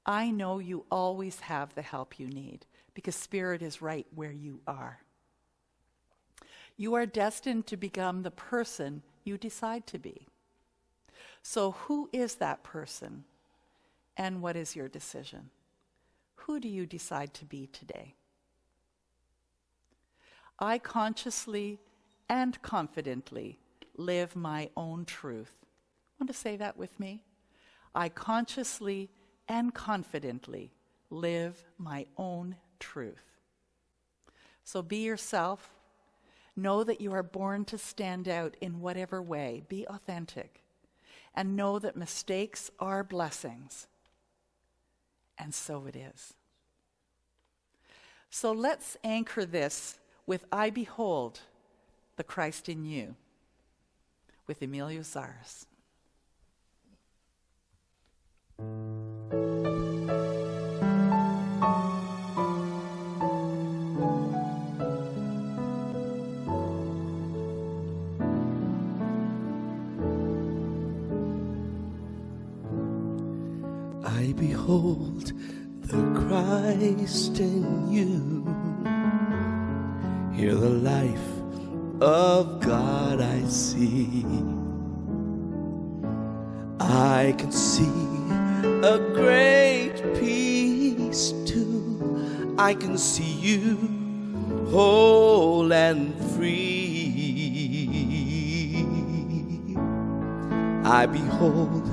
I know you always have the help you need because Spirit is right where you are. You are destined to become the person you decide to be. So who is that person and what is your decision? Who do you decide to be today? I consciously and confidently live my own truth. Want to say that with me? I consciously and confidently live my own truth. So be yourself. Know that you are born to stand out in whatever way. Be authentic. And know that mistakes are blessings. And so it is. So let's anchor this with I Behold the Christ in You with Emilio Zaras. I behold the Christ in you. Hear the life of God I see. I can see a great peace too. I can see you whole and free. I behold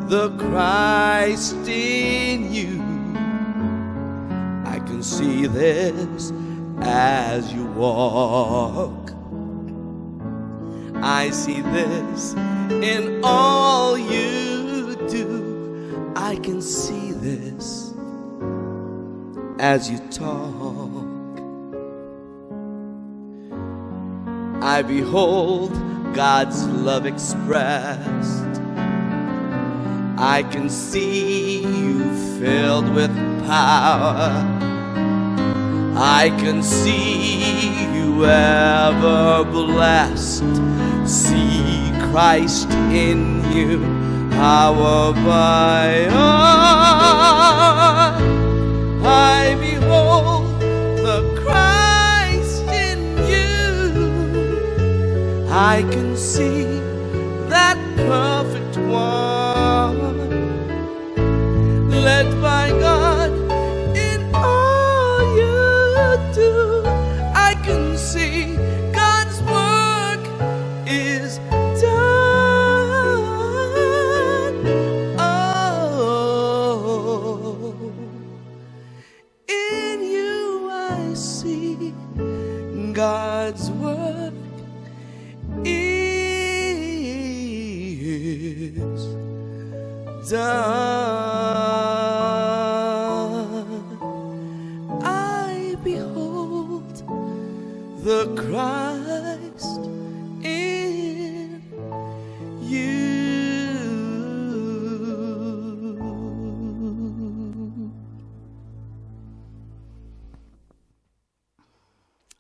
the Christ in you. I can see this as you walk. I see this in all you do. I can see this as you talk. I behold God's love expressed. I can see you filled with power. I can see you ever blessed. See Christ in you, power by all. I behold the Christ in you. I can see that perfect one, led by God in all you do. I can see God's work is done. Oh, in you I see God's work is done. I behold the Christ in you.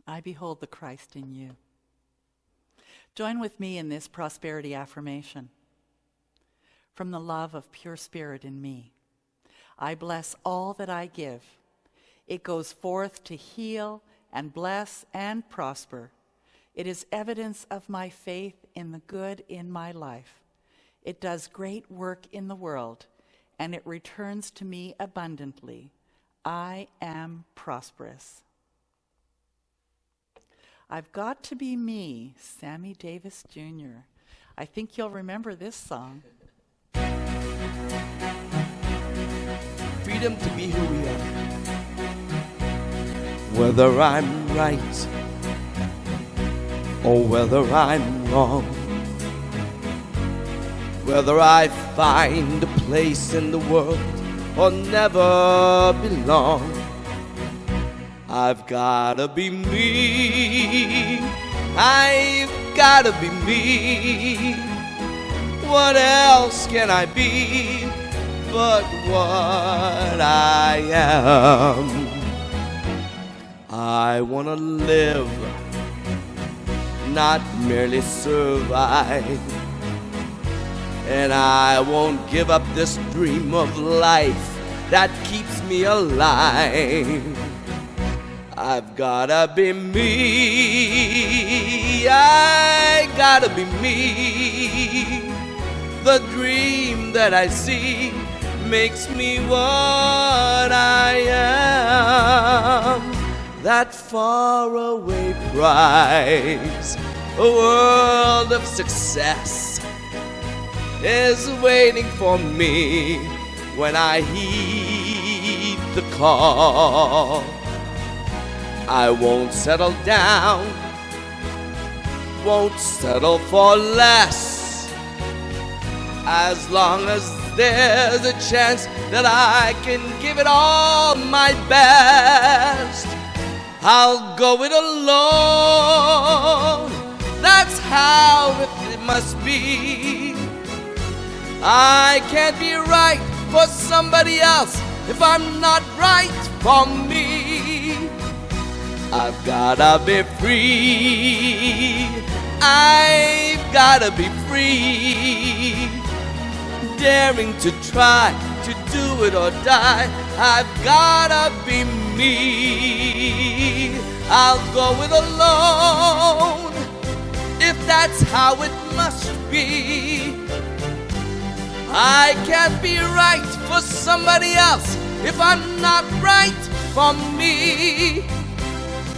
I behold the Christ in you. Join with me in this prosperity affirmation. From the love of pure spirit in me, I bless all that I give. It goes forth to heal and bless and prosper. It is evidence of my faith in the good in my life. It does great work in the world, and it returns to me abundantly. I am prosperous. I've Got to Be Me, Sammy Davis Jr. I think you'll remember this song. Freedom to be who we are. Whether I'm right or whether I'm wrong, whether I find a place in the world or never belong, I've gotta be me. I've gotta be me. What else can I be but what I am? I wanna live, not merely survive. And I won't give up this dream of life that keeps me alive. I've gotta be me. I gotta be me. The dream that I see makes me what I am. That faraway prize, a world of success, is waiting for me when I heed the call. I won't settle down, won't settle for less, as long as there's a chance that I can give it all my best. I'll go it alone, that's how it must be. I can't be right for somebody else if I'm not right for me. I've gotta be free. I've gotta be free. Daring to try to do it or die. I've gotta be me. I'll go it alone if that's how it must be. I can't be right for somebody else if I'm not right for me.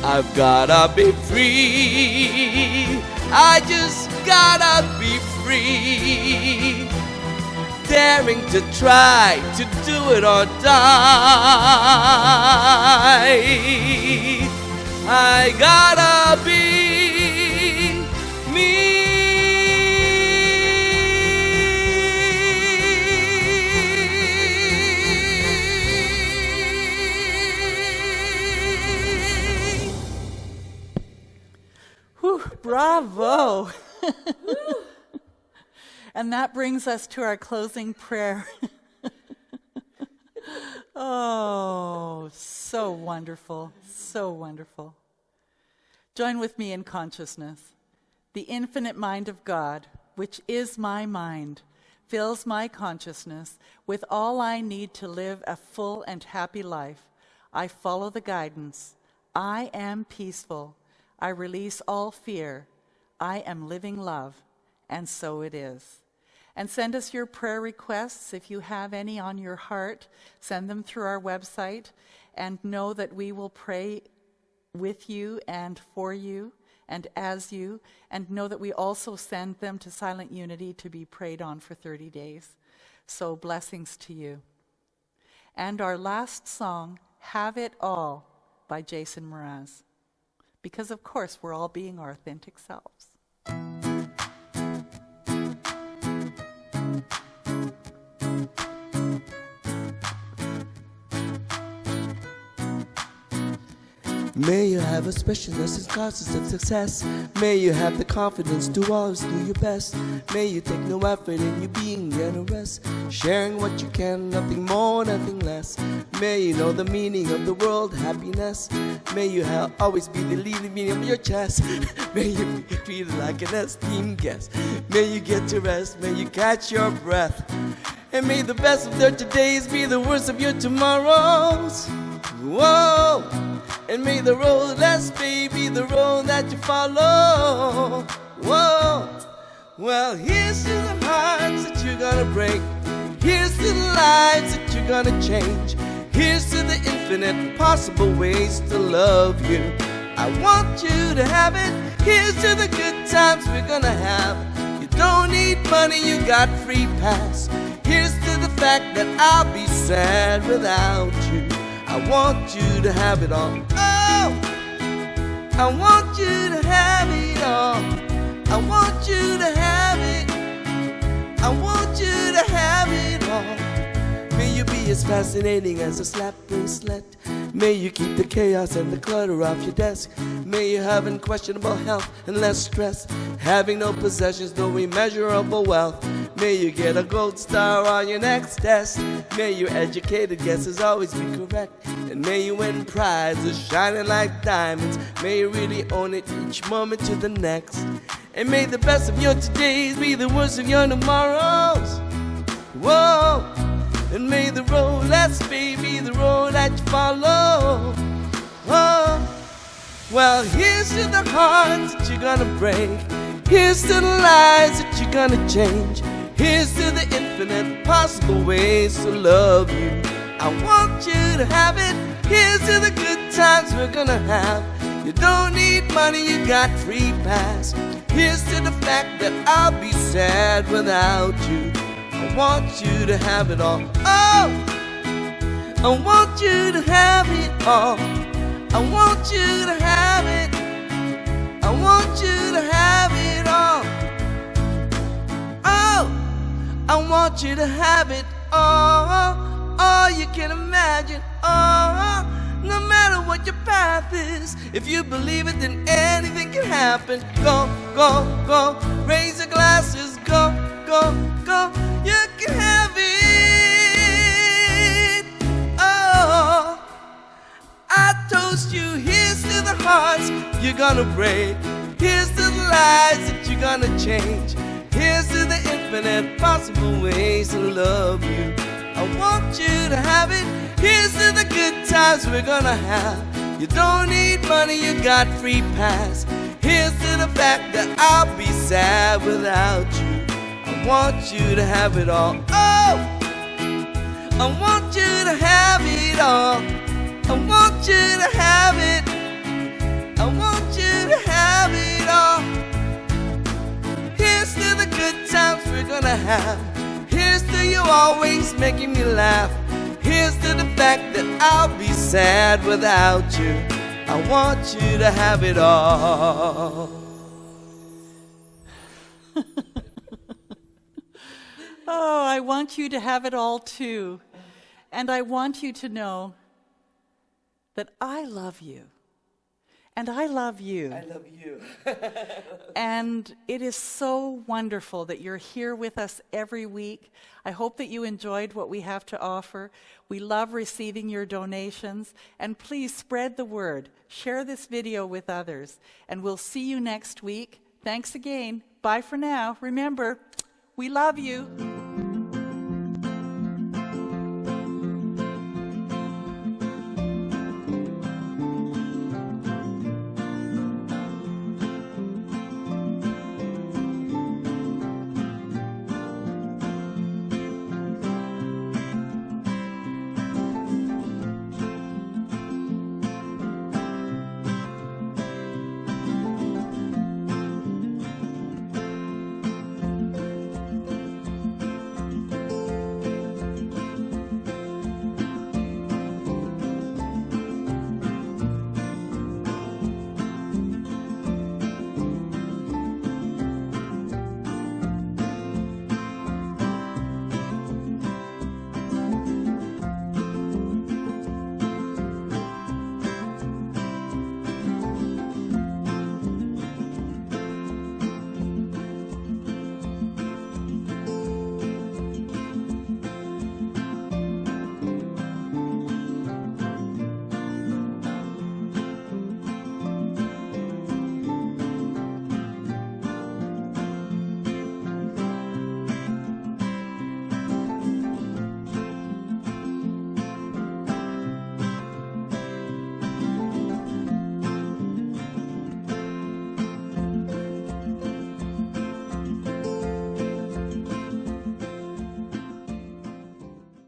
I've gotta be free. I just gotta be free. Daring to try to do it or die. I gotta be me. Whew, bravo. And that brings us to our closing prayer. Oh, so wonderful, so wonderful. Join with me in consciousness. The infinite mind of God, which is my mind, fills my consciousness with all I need to live a full and happy life. I follow the guidance. I am peaceful. I release all fear. I am living love. And so it is. And send us your prayer requests. If you have any on your heart, send them through our website, and know that we will pray with you and for you and as you, and know that we also send them to Silent Unity to be prayed on for 30 days. So blessings to you. And our last song, Have It All, by Jason Mraz. Because of course we're all being our authentic selves. May you have a specialness in causes of success. May you have the confidence to always do your best. May you take no effort in you being generous, sharing what you can, nothing more, nothing less. May you know the meaning of the world, happiness. May you always be the leading meaning of your chest. May you be treated like an esteemed guest. May you get to rest, may you catch your breath. And may the best of your todays be the worst of your tomorrows. Whoa! And may the road less be the road that you follow. Whoa. Well, here's to the hearts that you're gonna break. Here's to the lives that you're gonna change. Here's to the infinite possible ways to love you. I want you to have it. Here's to the good times we're gonna have. You don't need money, you got free pass. Here's to the fact that I'll be sad without you. I want you to have it all. Oh, I want you to have it all. I want you to have it. I want you to have it all. May you be as fascinating as a slap bracelet. May you keep the chaos and the clutter off your desk. May you have unquestionable health and less stress. Having no possessions, no immeasurable wealth. May you get a gold star on your next test. May your educated guesses always be correct. And may you win prizes shining like diamonds. May you really own it each moment to the next. And may the best of your todays be the worst of your tomorrows. Whoa. And may the road less be the road that you follow. Oh. Well, here's to the hearts that you're gonna break. Here's to the lives that you're gonna change. Here's to the infinite possible ways to love you. I want you to have it. Here's to the good times we're gonna have. You don't need money, you got free pass. Here's to the fact that I'll be sad without you. I want you to have it all. Oh, I want you to have it all. I want you to have it. I want you to have it all. Oh, I want you to have it all. All you can imagine. Oh, no matter what your path is, if you believe it, then anything can happen. Go, go, go. Raise your glasses. Go, go, go. You can have it. Oh, I toast you. Here's to the hearts you're gonna break. Here's to the lives that you're gonna change. Here's to the infinite possible ways to love you. I want you to have it. Here's to the good times we're gonna have. You don't need money, you got free pass. Here's to the fact that I'll be sad without you. I want you to have it all. Oh, I want you to have it all. I want you to have it. I want you to have it all. Here's to the good times we're gonna have. Here's to you always making me laugh. Here's to the fact that I'll be sad without you. I want you to have it all. Oh, I want you to have it all too. And I want you to know that I love you. And I love you. I love you. And it is so wonderful that you're here with us every week. I hope that you enjoyed what we have to offer. We love receiving your donations. And please spread the word. Share this video with others. And we'll see you next week. Thanks again. Bye for now. Remember, we love you.